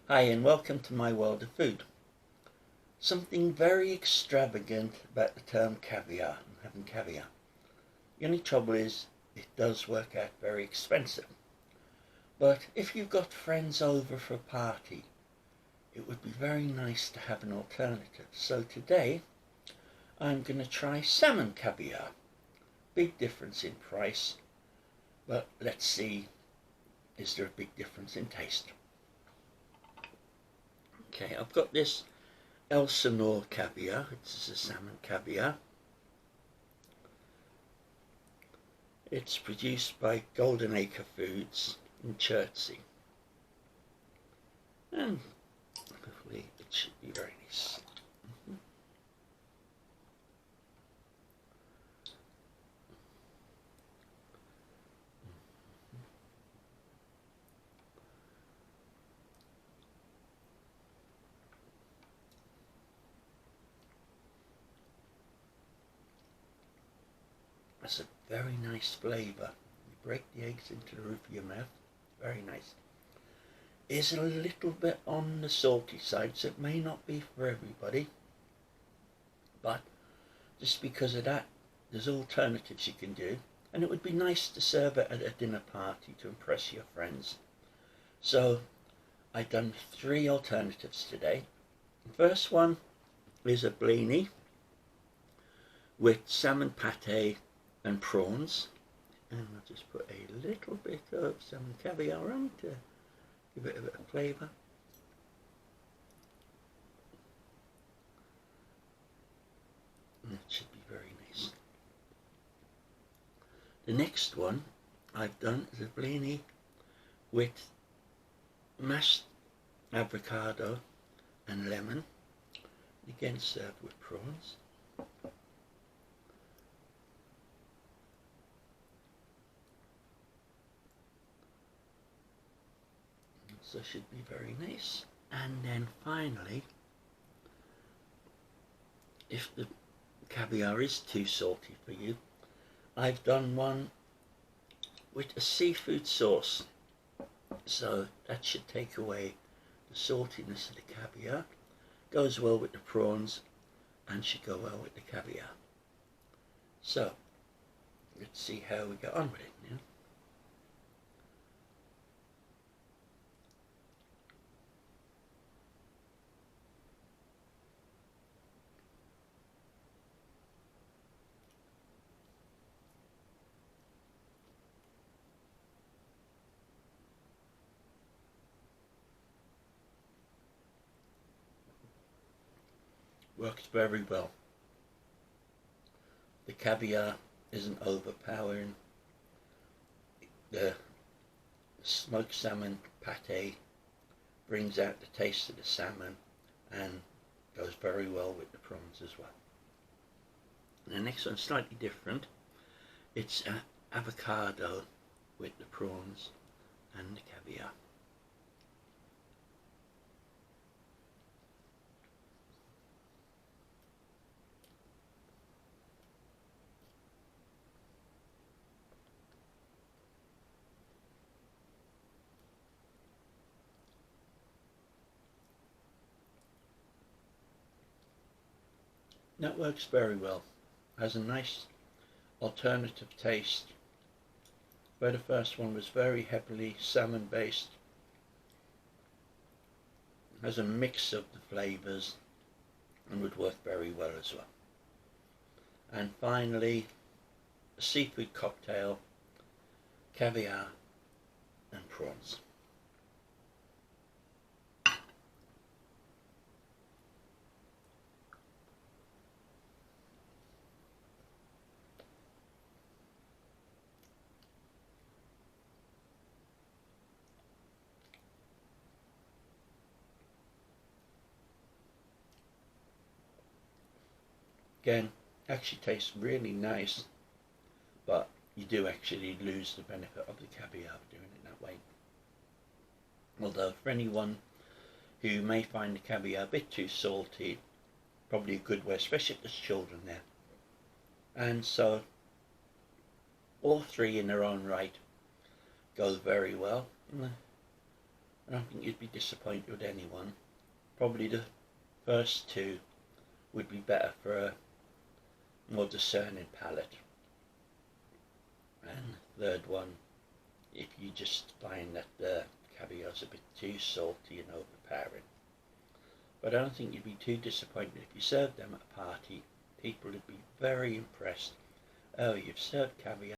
Hi and welcome to my world of food. Something very extravagant about the term caviar and having caviar. The only trouble is it does work out very expensive. But if you've got friends over for a party, it would be very nice to have an alternative. So today I'm going to try salmon caviar. Big difference in price, but let's see, is there a big difference in taste? Okay, I've got this Salmon Caviar. It's a salmon caviar. It's produced by Golden Acre Foods in Chertsey. And hopefully it should be very nice. That's a very nice flavour. You break the eggs into the roof of your mouth. Very nice. Is a little bit on the salty side, so it may not be for everybody. But just because of that, there's alternatives you can do. And it would be nice to serve it at a dinner party to impress your friends. So I've done 3 alternatives today. The first one is a blini with salmon pate and prawns, and I'll just put a little bit of salmon caviar on to give it a bit of flavour. And it should be very nice. The next one I've done is a blini with mashed avocado and lemon, again served with prawns. So should be very nice. And then finally, if the caviar is too salty for you, I've done one with a seafood sauce. So that should take away the saltiness of the caviar. Goes well with the prawns and should go well with the caviar. So let's see how we get on with it now. Works very well. The caviar isn't overpowering. The smoked salmon pate brings out the taste of the salmon and goes very well with the prawns as well. And the next one's slightly different. It's a avocado with the prawns and the caviar. That works very well. Has a nice alternative taste, where the first one was very heavily salmon based. Has a mix of the flavours and would work very well as well. And finally, a seafood cocktail, caviar and prawns. Again, actually tastes really nice, but you do actually lose the benefit of the caviar doing it that way. Although for anyone who may find the caviar a bit too salty, probably a good way, especially if there's children there. And so all three in their own right go very well. I don't think you'd be disappointed with anyone. Probably the first two would be better for a more discerning palate. And the third one, if you just find that the caviar's a bit too salty and overpowering. But I don't think you'd be too disappointed if you served them at a party. People would be very impressed. Oh, you've served caviar